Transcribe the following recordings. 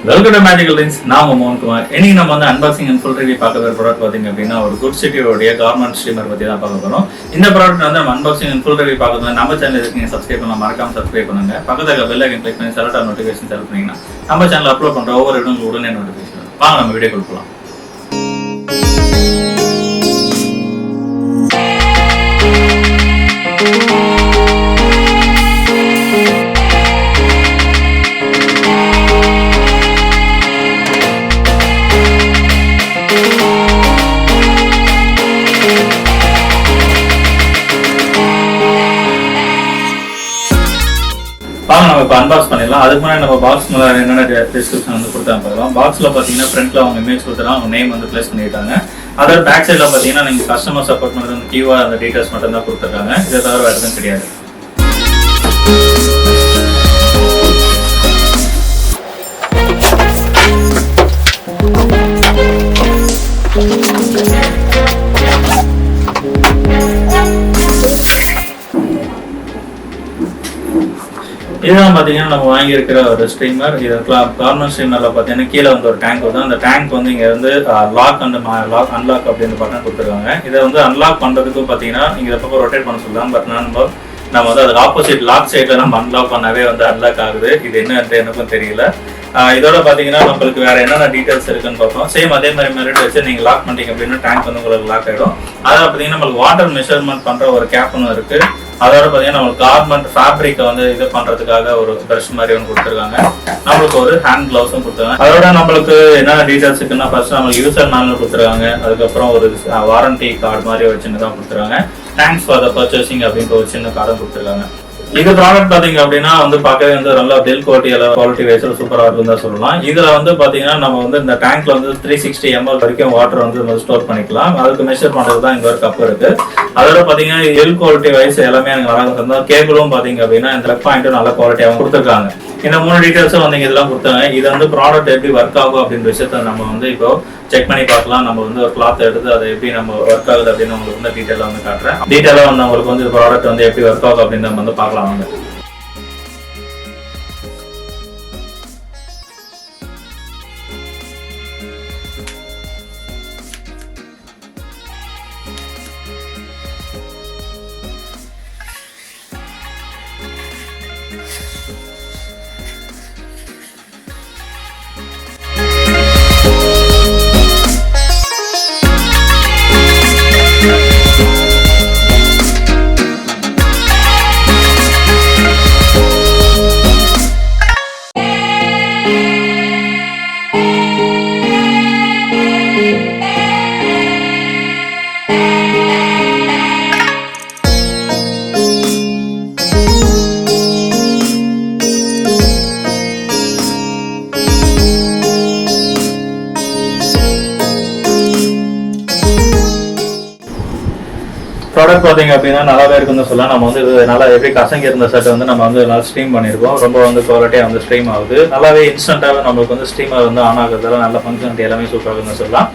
Welcome to magical things. நான் உங்க மோகன்குமார். இன்னைக்கு நம்ம வந்து அன்பாக்சிங் அண்ட் ஃபுல் ரிவ்யூ பார்க்க போகிற ப்ராடக்ட் பார்த்தீங்க அப்படின்னா ஒரு குட் சிட்டியோடைய கார்மெண்ட் ஸ்ட்ரீமர் பற்றி தான் பார்க்க போகிறோம். இந்த ப்ராடக்ட் வந்து நம்ம அன்பாக்சிங் அண்ட் ஃபுல் ரிவ்யூ பார்க்கறது நம்ம சேனல் இருக்கு. நீங்கள் சப்ஸ்கிரைப் பண்ணலாம், மறக்காம சப்ஸ்கிரைப் பண்ணுங்க. பக்கத்தில் பெல் ஐக்கன் கிளிக் பண்ணி செலக்ட் நோட்டிஃபிகேஷன் செலக்ட் பண்ணீங்கன்னா நம்ம சேனல் அப்லோட் பண்ணுற ஒவ்வொரு இடங்களும் உடனே நோட்டிஃபிகேஷன். வாங்க நம்ம வீடியோ கொடுக்கலாம். நம்ம இப்போ அன்பாக்ஸ் பண்ணிடலாம். அதுக்கு முன்னாடி நம்ம பாக்ஸ் என்னென்ன டிஸ்கிரிப்ஷன் வந்து கொடுத்தாங்க பார்க்கலாம். பாக்ஸில் பார்த்தீங்கன்னா ஃப்ரண்ட்ல அவங்க இமேஜ் கொடுத்துறாங்க, அவங்க நேம் வந்து பிளேஸ் பண்ணிட்டாங்க. அதோட பேக் சைடில் பார்த்தீங்கன்னா நீங்கள் கஸ்டமர் சப்போர்ட் பண்ணுறது வந்து கியூஆர் அந்த டீட்டெயில்ஸ் மட்டும் தான் கொடுத்துருக்காங்க. இதை தவிர வேறு எதுவும் கிடையாது. இதுதான் பார்த்தீங்கன்னா நம்ம வாங்கியிருக்கிற ஒரு ஸ்ட்ரீமர். இது கார்மெண்ட் ஸ்ட்ரீமரில் பார்த்தீங்கன்னா கீழே வந்து ஒரு டேங்க் வந்து அந்த டேங்க் வந்து இங்கே வந்து லாக் அண்ட் அன்லாக் அப்படின்னு பார்த்தா கொடுத்துருக்காங்க. இதை வந்து அன்லாக் பண்ணுறதுக்கும் பார்த்தீங்கன்னா இங்கே எப்போ ரொட்டேட் பண்ண சொல்லலாம். பட் நம்ம வந்து அதுக்கு ஆப்போசிட் லாக் சைடில் நம்ம அன்லாக் பண்ணவே வந்து அன்லாக் ஆகுது. இது என்னன்ட்டு எனக்கும் தெரியல. இதோட பார்த்தீங்கன்னா நம்மளுக்கு வேற என்னென்ன டீட்டெயில்ஸ் இருக்குன்னு பார்ப்போம். சேம் அதே மாதிரி மெரிட் வச்சு நீங்கள் லாக் பண்ணிட்டீங்க அப்படின்னா டேங்க் வந்து உங்களுக்கு லாக் ஆகிடும். அதில் பார்த்தீங்கன்னா நம்மளுக்கு வாட்டர் மெஷர்மெண்ட் பண்ணுற ஒரு கேப் ஒன்று இருக்குது. அதோட பார்த்தீங்கன்னா நம்மளுக்கு கார்மெண்ட் ஃபேப்ரிக்கை வந்து இது பண்ணுறதுக்காக ஒரு ப்ரஷ் மாதிரி ஒன்று கொடுத்துருக்காங்க. நம்மளுக்கு ஒரு ஹேண்ட் கிளவுஸும் கொடுத்துருக்காங்க. அதோட நம்மளுக்கு என்னென்ன டீட்டெயில்ஸ் இருக்குன்னா ஃபர்ஸ்ட் நம்மளுக்கு யூசர் மேனுவல் கொடுத்துருக்காங்க. அதுக்கப்புறம் ஒரு வாரண்டி கார்டு மாதிரி ஒரு சின்னதாக கொடுத்துருக்காங்க. தேங்க்ஸ் ஃபார் த பர்ச்சேசிங் அப்படின்ற ஒரு சின்ன கார்டும் கொடுத்துருக்காங்க. இது ப்ராடக்ட் பாத்தீங்க அப்படின்னா வந்து பார்க்கவே வந்து நல்லா பில் குவாலிட்டி வைஸ்ல சூப்பரா இருக்குன்னு தான் சொல்லலாம். இதுல வந்து பாத்தீங்கன்னா நம்ம வந்து இந்த டேங்க்ல வந்து 360 ml வரைக்கும் வாட்டர் வந்து ஸ்டோர் பண்ணிக்கலாம். அதுக்கு மெஷர் பண்றது தான் இங்க ஒரு கப் இருக்கு. அதோட பாத்தீங்கன்னா பில் குவாலிட்டி வைஸ் எல்லாமே எனக்கு நல்லா இருந்தா கேபிளும் பாத்தீங்க அப்படின்னா இந்த பிளக் பாயிண்ட்டும் நல்ல குவாலிட்டியாகவும் கொடுத்துருக்காங்க. இந்த 3 டீட்டெயில்ஸும் வந்து இதெல்லாம் கொடுத்தாங்க. இது வந்து ப்ராடக்ட் எப்படி ஒர்க் ஆகும் அப்படின்ற விஷயத்த நம்ம வந்து இப்போ செக் பண்ணி பார்க்கலாம். நம்ம வந்து ஒரு கிளாத் எடுத்து அதை எப்படி நம்ம ஒர்க் ஆகுது அப்படின்னு உங்களுக்கு வந்து டீட்டெயிலாக வந்து காட்டுறேன். டீட்டெயிலாக வந்து உங்களுக்கு வந்து ப்ராடக்ட் வந்து எப்படி ஒர்க் ஆகும் அப்படின்னு நம்ம வந்து பார்க்கலாம் வந்து. ப்ராடக்ட் பார்த்தீங்க அப்படின்னா நல்லாவே இருக்குன்னு சொல்லலாம். நம்ம வந்து இது நல்லா எப்படி கசங்கி இருந்த ஷர்ட் வந்து நம்ம வந்து நல்லா ஸ்ட்ரீம் பண்ணியிருக்கோம். ரொம்ப வந்து குவாலிட்டியாக வந்து ஸ்ட்ரீம் ஆகுது. நல்லாவே இன்ஸ்டன்ட்டாகவே நம்மளுக்கு வந்து ஸ்ட்ரீமர் வந்து ஆன் ஆகுறதுல நல்ல ஃபங்க்ஷனாலிட்டி எல்லாமே சூப்பராக இருக்குன்னு சொல்லலாம்.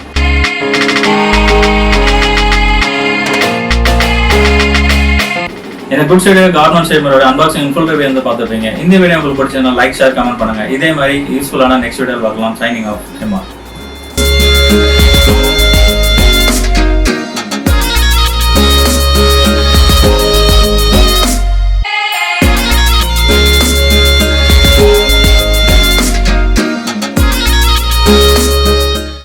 இந்த குட் சைடு கார்மெண்ட் ஸ்ட்ரீமரோட அன்பாக்சிங் ஃபுல் ரிவ்யூ வந்து பார்த்துருப்பீங்க. இந்த வீடியோ உங்களுக்கு பிடிச்சதுன்னா லைக், ஷேர், கமெண்ட் பண்ணுங்க. இதே மாதிரி யூஸ்ஃபுல்லான நெக்ஸ்ட் வீடியோ பார்க்கலாம். Signing off.